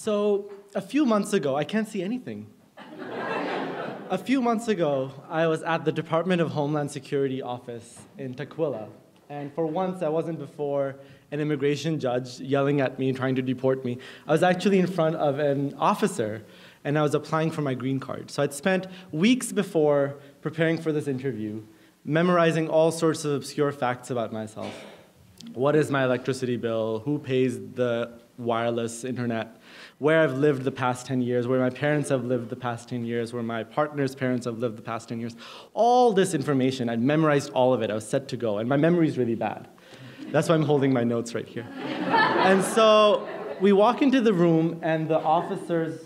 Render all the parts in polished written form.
So a few months ago, I can't see anything. A few months ago, I was at the Department of Homeland Security office in Tukwila. And for once, I wasn't before an immigration judge yelling at me, trying to deport me. I was actually in front of an officer, and I was applying for my green card. So I'd spent weeks before preparing for this interview, memorizing all sorts of obscure facts about myself. What is my electricity bill? Who pays the wireless internet? Where I've lived the past 10 years, where my parents have lived the past 10 years, where my partner's parents have lived the past 10 years. All this information, I'd memorized all of it. I was set to go, and my memory's really bad. That's why I'm holding my notes right here. And so we walk into the room, and the officers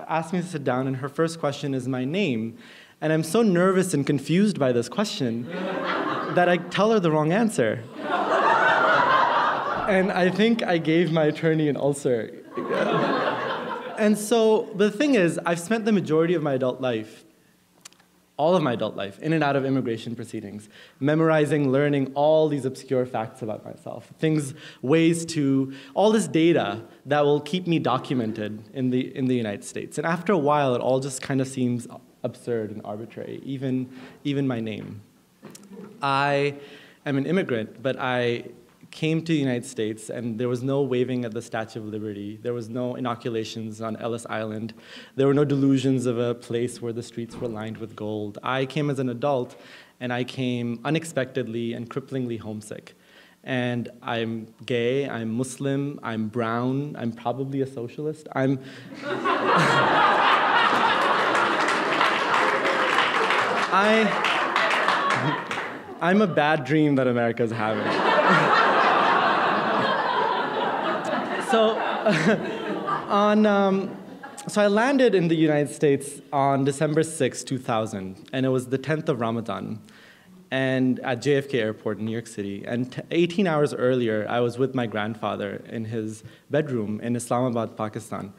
ask me to sit down, and her first question is my name. And I'm so nervous and confused by this question that I tell her the wrong answer. And I think I gave my attorney an ulcer. And so the thing is, I've spent the majority of my adult life, all of my adult life, in and out of immigration proceedings, memorizing, learning all these obscure facts about myself, things, ways to, all this data that will keep me documented in the United States. And after a while, it all just kind of seems absurd and arbitrary, even my name. I am an immigrant, but I came to the United States, and there was no waving at the Statue of Liberty. There was no inoculations on Ellis Island. There were no delusions of a place where the streets were lined with gold. I came as an adult, and I came unexpectedly and cripplingly homesick. And I'm gay, I'm Muslim, I'm brown, I'm probably a socialist. I'm a bad dream that America's having. So I landed in the United States on December 6, 2000, and it was the 10th of Ramadan, and at JFK Airport in New York City. And 18 hours earlier, I was with my grandfather in his bedroom in Islamabad, Pakistan.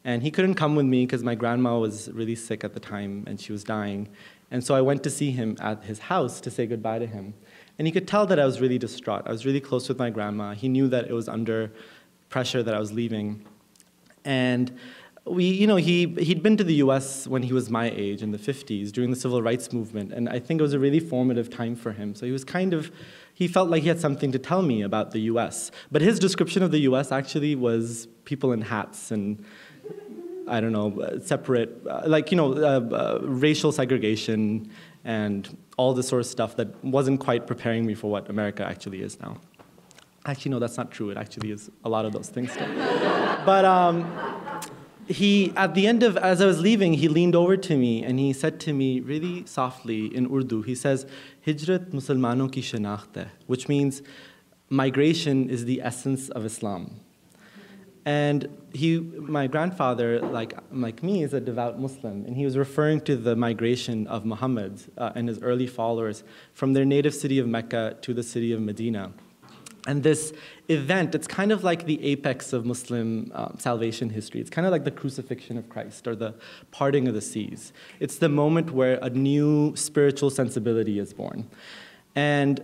And he couldn't come with me because my grandma was really sick at the time, and she was dying. And so I went to see him at his house to say goodbye to him. And he could tell that I was really distraught. I was really close with my grandma. He knew that it was under pressure that I was leaving. And he'd been to the US when he was my age, in the 50s, during the civil rights movement, and I think it was a really formative time for him. So he felt like he had something to tell me about the US. But his description of the US actually was people in hats and, I don't know, separate, racial segregation and all this sort of stuff that wasn't quite preparing me for what America actually is now. Actually, no, that's not true. It actually is a lot of those things still. But at the end of, as I was leaving, he leaned over to me and he said to me really softly in Urdu, he says, Hijrat Musalmanon ki shanakht hai, which means migration is the essence of Islam. And my grandfather, like me, is a devout Muslim, and he was referring to the migration of Muhammad and his early followers from their native city of Mecca to the city of Medina. And this event, it's kind of like the apex of Muslim salvation history. It's kind of like the crucifixion of Christ or the parting of the seas. It's the moment where a new spiritual sensibility is born. And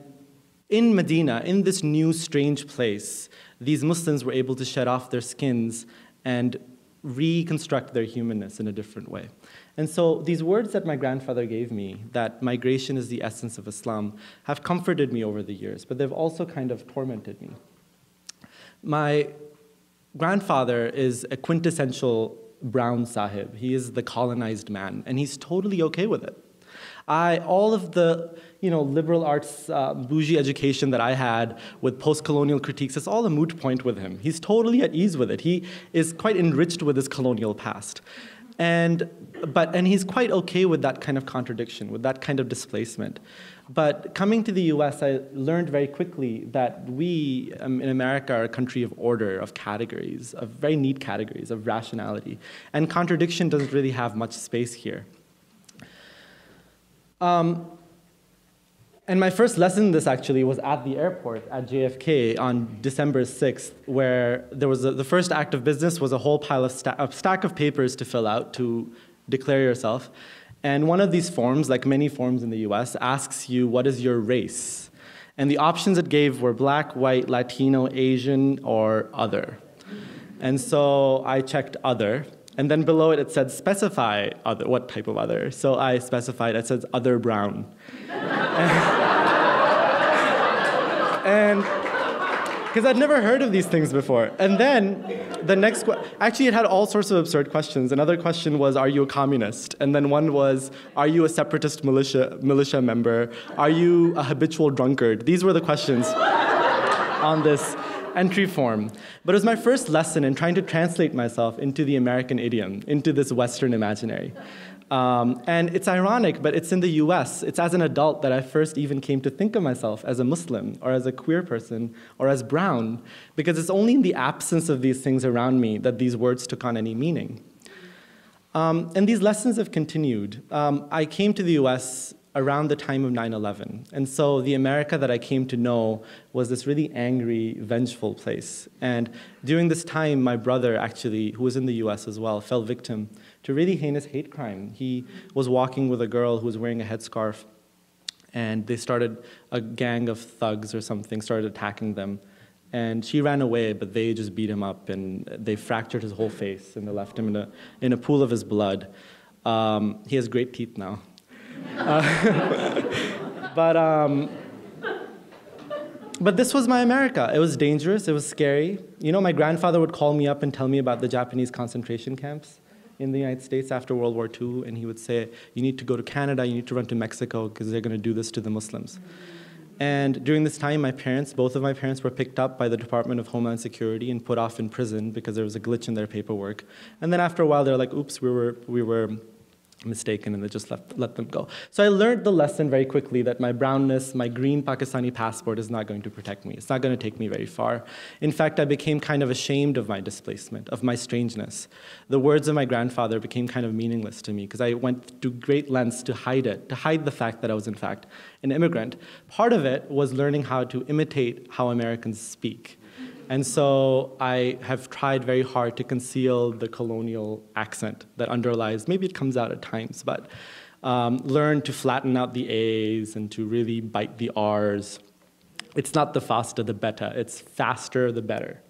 in Medina, in this new strange place, these Muslims were able to shed off their skins and reconstruct their humanness in a different way. And so these words that my grandfather gave me, that migration is the essence of Islam, have comforted me over the years, but they've also kind of tormented me. My grandfather is a quintessential brown sahib. He is the colonized man, and he's totally okay with it. All of the liberal arts, bougie education that I had with post-colonial critiques, it's all a moot point with him. He's totally at ease with it. He is quite enriched with his colonial past. And he's quite okay with that kind of contradiction, with that kind of displacement. But coming to the US, I learned very quickly that we in America are a country of order, of categories, of very neat categories, of rationality. And contradiction doesn't really have much space here. And my first lesson in this actually was at the airport at JFK on December 6th, where there was the first act of business was a whole pile of a stack of papers to fill out to declare yourself. And one of these forms, like many forms in the US, asks you, what is your race? And the options it gave were black, white, Latino, Asian, or other. And so I checked other. And then below it, it said specify other, what type of other. So I specified, it says other brown. And because I'd never heard of these things before. And then the next, actually it had all sorts of absurd questions. Another question was, are you a communist? And then one was, are you a separatist militia member? Are you a habitual drunkard? These were the questions on this entry form. But it was my first lesson in trying to translate myself into the American idiom, into this Western imaginary. And it's ironic, but it's in the US. It's as an adult that I first even came to think of myself as a Muslim or as a queer person or as brown, because it's only in the absence of these things around me that these words took on any meaning. And these lessons have continued. I came to the US around the time of 9/11. And so the America that I came to know was this really angry, vengeful place. And during this time, my brother, actually, who was in the US as well, fell victim to really heinous hate crime. He was walking with a girl who was wearing a headscarf, and they started, a gang of thugs or something started attacking them. And she ran away, but they just beat him up, and they fractured his whole face, and they left him in a pool of his blood. He has great teeth now. But this was my America. It was dangerous. It was scary. You know, my grandfather would call me up and tell me about the Japanese concentration camps in the United States after World War II, and he would say, you need to go to Canada, you need to run to Mexico, because they're going to do this to the Muslims. And during this time, my parents, both of my parents, were picked up by the Department of Homeland Security and put off in prison because there was a glitch in their paperwork. And then after a while, they're like, oops, we were mistaken, and they just let them go. So I learned the lesson very quickly that my brownness, my green Pakistani passport is not going to protect me. It's not going to take me very far. In fact, I became kind of ashamed of my displacement, of my strangeness. The words of my grandfather became kind of meaningless to me because I went to great lengths to hide it, to hide the fact that I was in fact an immigrant. Part of it was learning how to imitate how Americans speak. And so I have tried very hard to conceal the colonial accent that underlies, maybe it comes out at times, but learn to flatten out the A's and to really bite the R's. It's not the faster the better, it's faster the better.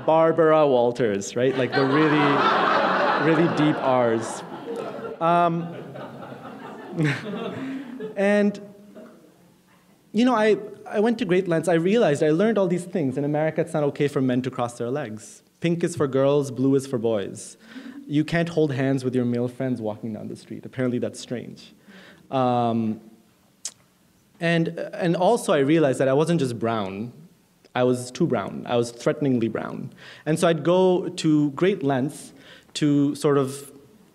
Barbara Walters, right? Like the really deep R's. And, you know, I went to great lengths. I realized, I learned all these things. In America, it's not okay for men to cross their legs. Pink is for girls, blue is for boys. You can't hold hands with your male friends walking down the street. Apparently, that's strange. And also, I realized that I wasn't just brown. I was too brown. I was threateningly brown. And so I'd go to great lengths to sort of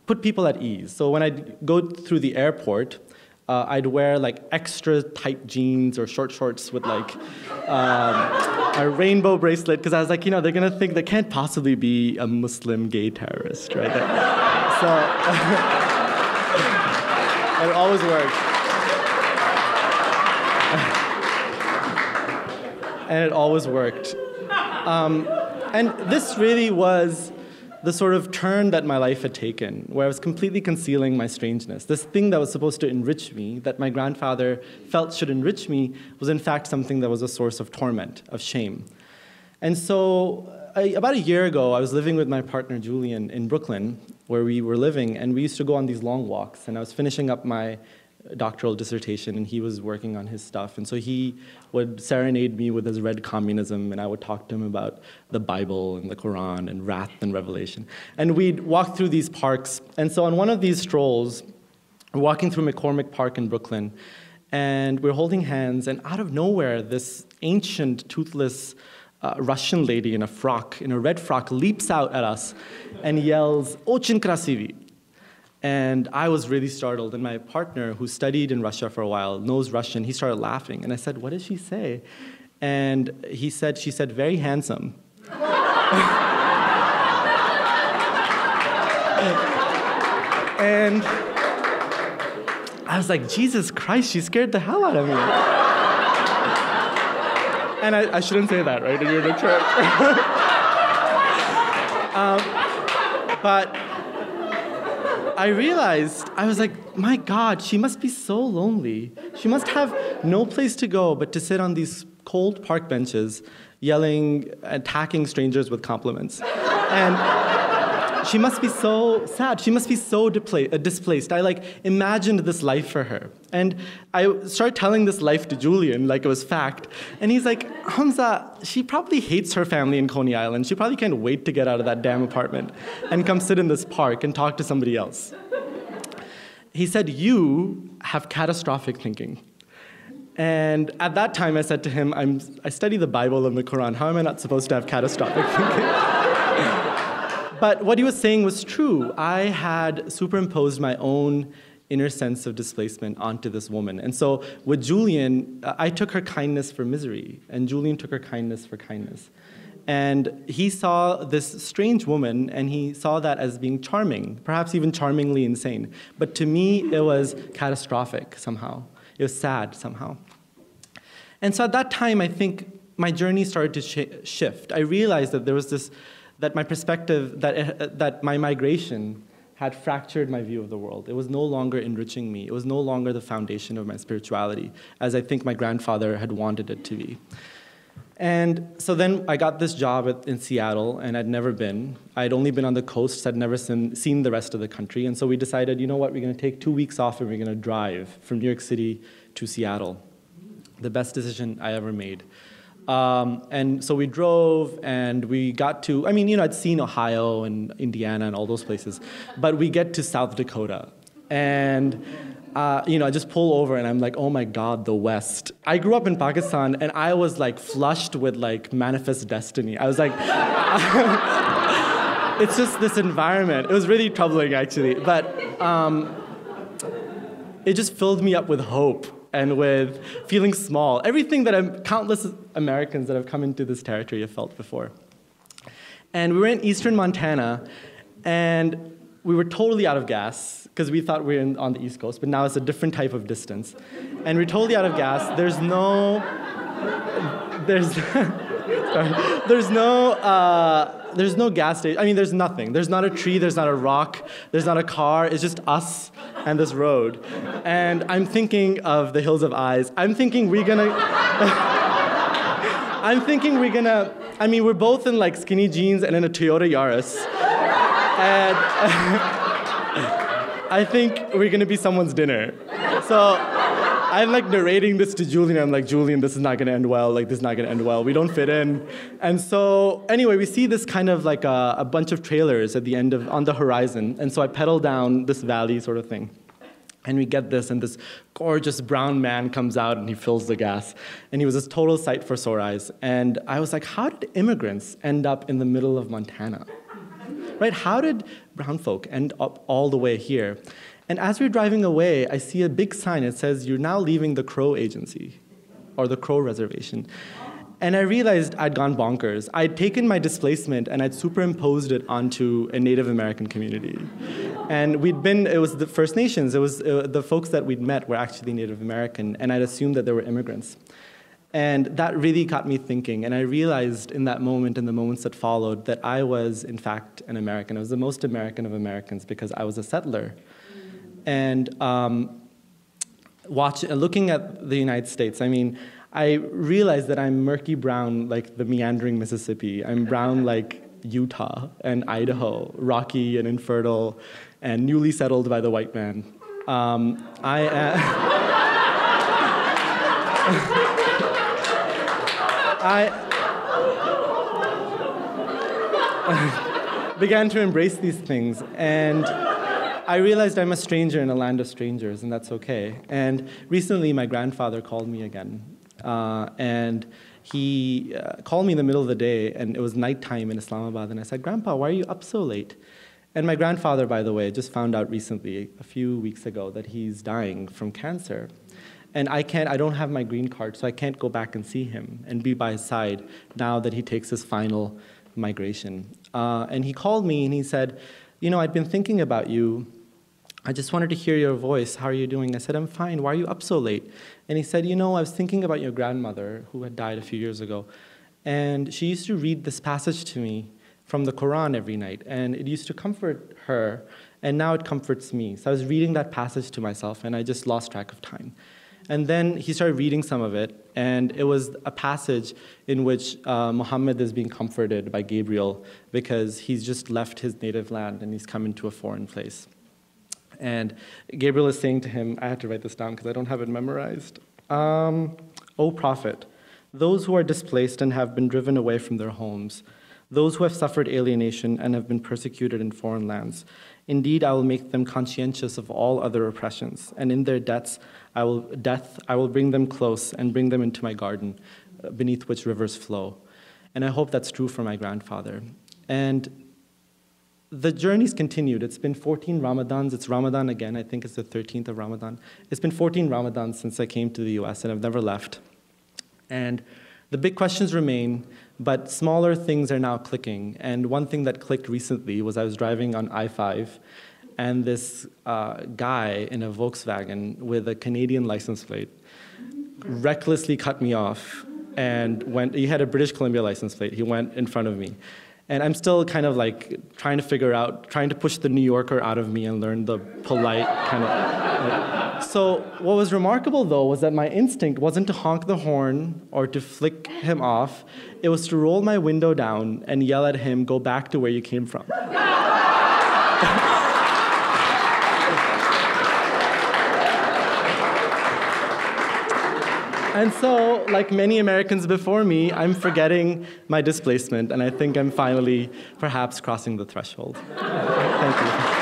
put people at ease. So when I'd go through the airport, I'd wear like extra tight jeans or short shorts with like a rainbow bracelet, because I was like, you know, they're gonna think there can't possibly be a Muslim gay terrorist, right? So it always worked. And it always worked. And this really was the sort of turn that my life had taken, where I was completely concealing my strangeness. This thing that was supposed to enrich me, that my grandfather felt should enrich me, was in fact something that was a source of torment, of shame. And so about a year ago, I was living with my partner Julian in Brooklyn, where we were living, and we used to go on these long walks, and I was finishing up my doctoral dissertation, and he was working on his stuff. And so he would serenade me with his red communism, and I would talk to him about the Bible and the Quran and wrath and revelation. And we'd walk through these parks. And so on one of these strolls, we're walking through McCormick Park in Brooklyn, and we're holding hands, and out of nowhere, this ancient, toothless Russian lady in a frock, in a red frock, leaps out at us and yells, "Очень красивый." And I was really startled, and my partner, who studied in Russia for a while, knows Russian, he started laughing, and I said, "What did she say?" And she said, "Very handsome." And I was like, Jesus Christ, she scared the hell out of me. And I shouldn't say that, right, in your church. But I realized, I was like, my God, she must be so lonely. She must have no place to go but to sit on these cold park benches, yelling, attacking strangers with compliments. And she must be so sad. She must be so displaced. I imagined this life for her. And I started telling this life to Julian like it was fact. And he's like, Hamza, she probably hates her family in Coney Island. She probably can't wait to get out of that damn apartment and come sit in this park and talk to somebody else. He said, you have catastrophic thinking. And at that time, I said to him, I study the Bible and the Quran. How am I not supposed to have catastrophic thinking? But what he was saying was true. I had superimposed my own inner sense of displacement onto this woman. And so with Julian, I took her kindness for misery, and Julian took her kindness for kindness. And he saw this strange woman, and he saw that as being charming, perhaps even charmingly insane. But to me, it was catastrophic somehow. It was sad somehow. And so at that time, I think my journey started to shift. I realized that there was this, that my perspective, that my migration had fractured my view of the world. It was no longer enriching me. It was no longer the foundation of my spirituality, as I think my grandfather had wanted it to be. And so then I got this job in Seattle, and I'd never been. I'd only been on the coast. I'd never seen the rest of the country. And so we decided, you know what, we're going to take 2 weeks off, and we're going to drive from New York City to Seattle. The best decision I ever made. And so we drove, and we got to, I'd seen Ohio and Indiana and all those places, but we get to South Dakota. And I just pull over, and I'm like, oh my God, the West. I grew up in Pakistan, and I was flushed with manifest destiny. I was like, it's just this environment. It was really troubling, actually, but it just filled me up with hope and with feeling small. Everything that countless Americans that have come into this territory have felt before. And we were in eastern Montana, and we were totally out of gas, because we thought we were on the East Coast, but now it's a different type of distance. And we're totally out of gas. There's no gas station. There's nothing. There's not a tree, there's not a rock, there's not a car. It's just us and this road. And I'm thinking of the Hills of Eyes. We're both in skinny jeans and in a Toyota Yaris. And I think we're gonna be someone's dinner. So I'm narrating this to Julian. I'm like, Julian, this is not gonna end well. This is not gonna end well. We don't fit in. And so anyway, we see this kind of a bunch of trailers at the end on the horizon. And so I pedal down this valley sort of thing. And we get this, and this gorgeous brown man comes out, and he fills the gas. And he was this total sight for sore eyes. And I was like, how did immigrants end up in the middle of Montana? Right? How did brown folk end up all the way here? And as we're driving away, I see a big sign. It says, you're now leaving the Crow Agency, or the Crow Reservation. And I realized I'd gone bonkers. I'd taken my displacement, and I'd superimposed it onto a Native American community. And it was the First Nations. It was the folks that we'd met were actually Native American, and I'd assumed that they were immigrants. And that really got me thinking, and I realized in that moment and the moments that followed that I was, in fact, an American. I was the most American of Americans because I was a settler. And looking at the United States, I realized that I'm murky brown like the meandering Mississippi. I'm brown like Utah and Idaho, rocky and infertile, and newly settled by the white man. I began to embrace these things, and I realized I'm a stranger in a land of strangers, and that's okay. And recently, my grandfather called me again, and he called me in the middle of the day, and it was nighttime in Islamabad, and I said, Grandpa, why are you up so late? And my grandfather, by the way, just found out recently, a few weeks ago, that he's dying from cancer. And I don't have my green card, so I can't go back and see him and be by his side now that he takes his final migration. And he called me and he said, I'd been thinking about you. I just wanted to hear your voice. How are you doing? I said, I'm fine. Why are you up so late? And he said, I was thinking about your grandmother who had died a few years ago. And she used to read this passage to me from the Quran every night. And it used to comfort her. And now it comforts me. So I was reading that passage to myself, and I just lost track of time. And then he started reading some of it, and it was a passage in which Muhammad is being comforted by Gabriel because he's just left his native land and he's come into a foreign place. And Gabriel is saying to him, I had to write this down because I don't have it memorized. O Prophet, those who are displaced and have been driven away from their homes, those who have suffered alienation and have been persecuted in foreign lands, indeed, I will make them conscientious of all other oppressions, and in their death, I will bring them close and bring them into my garden, beneath which rivers flow. And I hope that's true for my grandfather. And the journey's continued. It's been 14 Ramadans. It's Ramadan again. I think it's the 13th of Ramadan. It's been 14 Ramadans since I came to the US, and I've never left. And the big questions remain, but smaller things are now clicking. And one thing that clicked recently was I was driving on I-5, and this guy in a Volkswagen with a Canadian license plate recklessly cut me off and he had a British Columbia license plate. He went in front of me. And I'm still kind of like trying to push the New Yorker out of me and learn the polite kind of. So what was remarkable, though, was that my instinct wasn't to honk the horn or to flick him off. It was to roll my window down and yell at him, go back to where you came from. And so, like many Americans before me, I'm forgetting my displacement, and I think I'm finally, perhaps, crossing the threshold. Thank you.